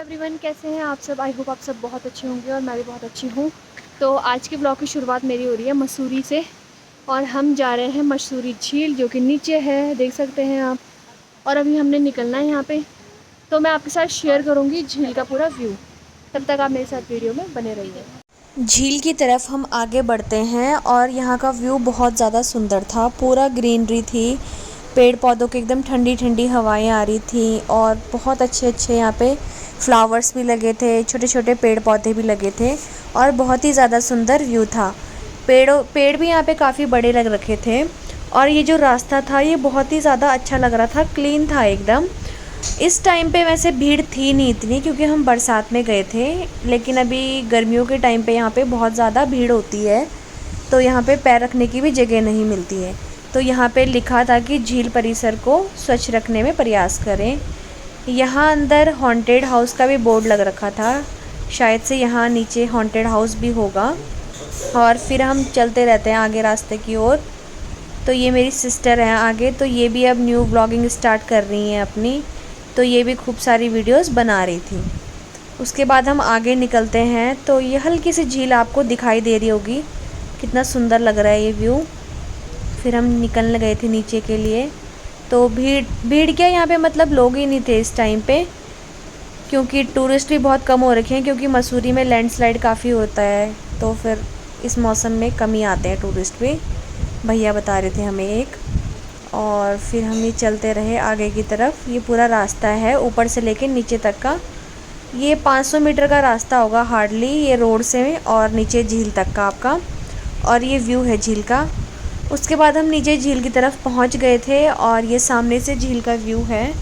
Everyone, कैसे हैं आप सब। आई होप आप सब बहुत अच्छे होंगे और मैं भी बहुत अच्छी हूँ। तो आज के ब्लॉग की शुरुआत मेरी हो रही है मसूरी से और हम जा रहे हैं मसूरी झील जो कि नीचे है, देख सकते हैं आप। और अभी हमने निकलना है यहाँ पे, तो मैं आपके साथ शेयर करूँगी झील का पूरा व्यू। तब तक आप मेरे साथ वीडियो में बने रहिए। झील की तरफ हम आगे बढ़ते हैं और यहाँ का व्यू बहुत ज़्यादा सुंदर था। पूरा ग्रीनरी थी, पेड़ पौधों की एकदम ठंडी ठंडी हवाएं आ रही थी और बहुत अच्छे अच्छे यहाँ पे फ्लावर्स भी लगे थे, छोटे छोटे पेड़ पौधे भी लगे थे और बहुत ही ज़्यादा सुंदर व्यू था। पेड़ भी यहाँ पे काफ़ी बड़े लग रखे थे और ये जो रास्ता था ये बहुत ही ज़्यादा अच्छा लग रहा था, क्लीन था एकदम। इस टाइम पे वैसे भीड़ थी नहीं इतनी क्योंकि हम बरसात में गए थे, लेकिन अभी गर्मियों के टाइम पे यहाँ पे बहुत ज़्यादा भीड़ होती है, तो यहाँ पे पैर रखने की भी जगह नहीं मिलती है। तो यहाँ पे लिखा था कि झील परिसर को स्वच्छ रखने में प्रयास करें। यहाँ अंदर हॉन्टेड हाउस का भी बोर्ड लग रखा था, शायद से यहाँ नीचे हॉन्टेड हाउस भी होगा। और फिर हम चलते रहते हैं आगे रास्ते की ओर। तो ये मेरी सिस्टर हैं आगे, तो ये भी अब न्यू ब्लॉगिंग स्टार्ट कर रही हैं अपनी, तो ये भी खूब सारी वीडियोस बना रही थी। उसके बाद हम आगे निकलते हैं तो ये हल्की सी झील आपको दिखाई दे रही होगी, कितना सुंदर लग रहा है ये व्यू। फिर हम निकलने गए थे नीचे के लिए, तो भीड़ भीड़ क्या, यहाँ पे मतलब लोग ही नहीं थे इस टाइम पे, क्योंकि टूरिस्ट भी बहुत कम हो रखे हैं, क्योंकि मसूरी में लैंडस्लाइड काफ़ी होता है, तो फिर इस मौसम में कम ही आते हैं टूरिस्ट भी। भैया बता रहे थे हमें एक। और फिर हम ये चलते रहे आगे की तरफ। ये पूरा रास्ता है ऊपर से लेके नीचे तक का, ये 500 मीटर का रास्ता होगा हार्डली, ये रोड से और नीचे झील तक का आपका। और ये व्यू है झील का। उसके बाद हम नीचे झील की तरफ पहुंच गए थे और ये सामने से झील का व्यू है।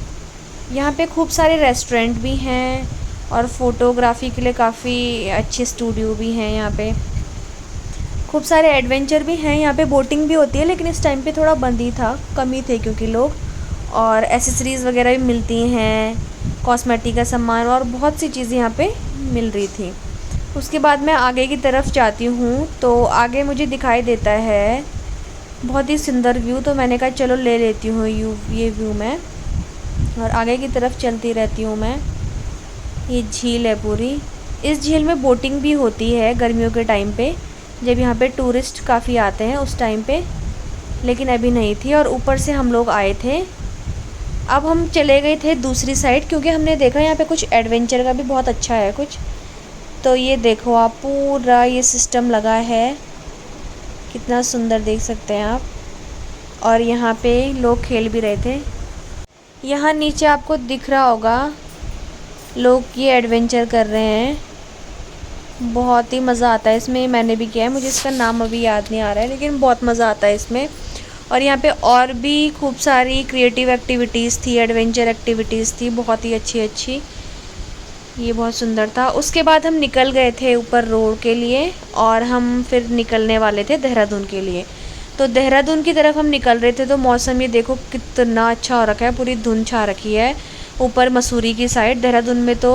यहाँ पे खूब सारे रेस्टोरेंट भी हैं और फ़ोटोग्राफ़ी के लिए काफ़ी अच्छे स्टूडियो भी हैं यहाँ पे। खूब सारे एडवेंचर भी हैं यहाँ पे, बोटिंग भी होती है, लेकिन इस टाइम पे थोड़ा बंद ही था, कम ही थे क्योंकि लोग। और एसेसरीज़ वगैरह भी मिलती हैं, कॉस्मेटिक का सामान और बहुत सी चीज़ें यहाँ पे मिल रही थी। उसके बाद मैं आगे की तरफ जाती हूँ तो आगे मुझे दिखाई देता है बहुत ही सुंदर व्यू, तो मैंने कहा चलो ले लेती हूँ ये व्यू मैं, और आगे की तरफ चलती रहती हूँ मैं। ये झील है पूरी। इस झील में बोटिंग भी होती है गर्मियों के टाइम पे, जब यहाँ पे टूरिस्ट काफ़ी आते हैं उस टाइम पे, लेकिन अभी नहीं थी। और ऊपर से हम लोग आए थे, अब हम चले गए थे दूसरी साइड, क्योंकि हमने देखा यहाँ पे कुछ एडवेंचर का भी बहुत अच्छा है कुछ। तो ये देखो आप, पूरा ये सिस्टम लगा है, कितना सुंदर देख सकते हैं आप। और यहाँ पे लोग खेल भी रहे थे। यहाँ नीचे आपको दिख रहा होगा लोग ये एडवेंचर कर रहे हैं, बहुत ही मज़ा आता है इसमें। मैंने भी किया है, मुझे इसका नाम अभी याद नहीं आ रहा है, लेकिन बहुत मज़ा आता है इसमें। और यहाँ पे और भी खूब सारी क्रिएटिव एक्टिविटीज़ थी, एडवेंचर एक्टिविटीज़ थी, बहुत ही अच्छी अच्छी। ये बहुत सुंदर था। उसके बाद हम निकल गए थे ऊपर रोड के लिए और हम फिर निकलने वाले थे देहरादून के लिए। तो देहरादून की तरफ हम निकल रहे थे, तो मौसम ये देखो कितना अच्छा हो रखा है, पूरी धुंध छा रखी है ऊपर मसूरी की साइड। देहरादून में तो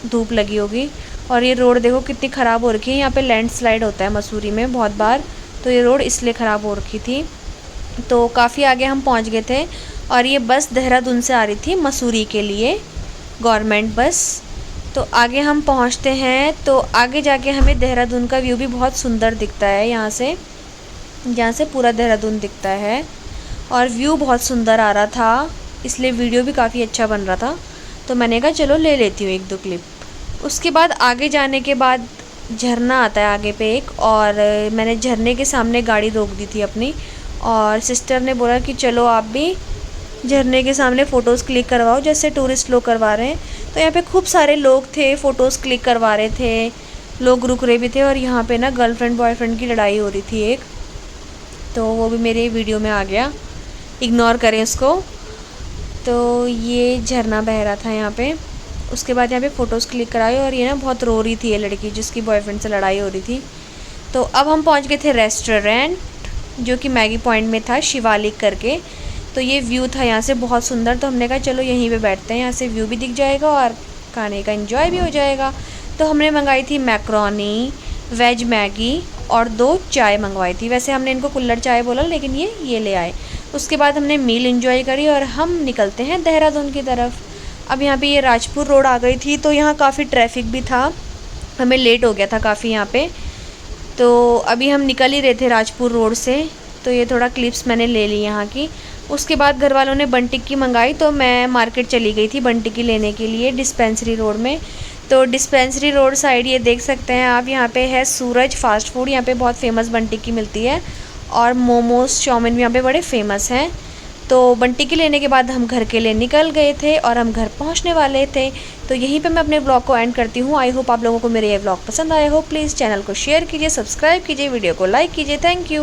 धूप लगी होगी। और ये रोड देखो कितनी ख़राब हो रखी है, यहाँ पे लैंडस्लाइड होता है मसूरी में बहुत बार, तो ये रोड इसलिए ख़राब हो रखी थी। तो काफ़ी आगे हम पहुँच गए थे और ये बस देहरादून से आ रही थी मसूरी के लिए, गवर्नमेंट बस। तो आगे हम पहुँचते हैं, तो आगे जाके हमें देहरादून का व्यू भी बहुत सुंदर दिखता है यहाँ से, जहाँ से पूरा देहरादून दिखता है। और व्यू बहुत सुंदर आ रहा था, इसलिए वीडियो भी काफ़ी अच्छा बन रहा था, तो मैंने कहा चलो ले लेती हूँ एक दो क्लिप। उसके बाद आगे जाने के बाद झरना आता है आगे पे एक, और मैंने झरने के सामने गाड़ी रोक दी थी अपनी, और सिस्टर ने बोला कि चलो आप भी झरने के सामने फ़ोटोज़ क्लिक करवाओ जैसे टूरिस्ट लोग करवा रहे हैं। तो यहाँ पे खूब सारे लोग थे, फ़ोटोज़ क्लिक करवा रहे थे, लोग रुक रहे भी थे। और यहाँ पे ना गर्लफ्रेंड बॉयफ्रेंड की लड़ाई हो रही थी एक, तो वो भी मेरे वीडियो में आ गया, इग्नोर करें उसको। तो ये झरना बह रहा था यहाँ पे। उसके बाद यहाँ पे फ़ोटोज़ क्लिक कराई, और ये ना बहुत रो रही थी ये लड़की जिसकी बॉयफ्रेंड से लड़ाई हो रही थी। तो अब हम पहुँच गए थे रेस्टोरेंट, जो कि मैगी पॉइंट में था, शिवालिक करके। तो ये व्यू था यहाँ से बहुत सुंदर, तो हमने कहा चलो यहीं पे बैठते हैं, यहाँ से व्यू भी दिख जाएगा और खाने का एंजॉय भी हो जाएगा। तो हमने मंगाई थी मैक्रोनी, वेज मैगी और 2 चाय मंगवाई थी। वैसे हमने इनको कुल्हड़ चाय बोला, लेकिन ये ले आए। उसके बाद हमने मील एंजॉय करी और हम निकलते हैं देहरादून की तरफ। अब यहाँ पे ये राजपुर रोड आ गई थी, तो यहाँ काफ़ी ट्रैफिक भी था, हमें लेट हो गया था काफ़ी यहाँ पे। तो अभी हम निकल ही रहे थे राजपुर रोड से, तो ये थोड़ा क्लिप्स मैंने ले ली यहाँ की। उसके बाद घर वालों ने बन टिक्की मंगाई, तो मैं मार्केट चली गई थी बन टिक्की लेने के लिए डिस्पेंसरी रोड में। तो डिस्पेंसरी रोड साइड ये देख सकते हैं आप, यहाँ पे है सूरज फास्ट फूड। यहाँ पे बहुत फेमस बन टिक्की मिलती है और मोमोज चाउमीन भी यहाँ पे बड़े फेमस हैं। तो बन टिक्की लेने के बाद हम घर के लिए निकल गए थे और हम घर पहुंचने वाले थे। तो यहीं पे मैं अपने ब्लॉग को एंड करती हूँ। आई होप आप लोगों को मेरे ये ब्लॉग पसंद आए हो। प्लीज़ चैनल को शेयर कीजिए, सब्सक्राइब कीजिए, वीडियो को लाइक कीजिए। Thank you.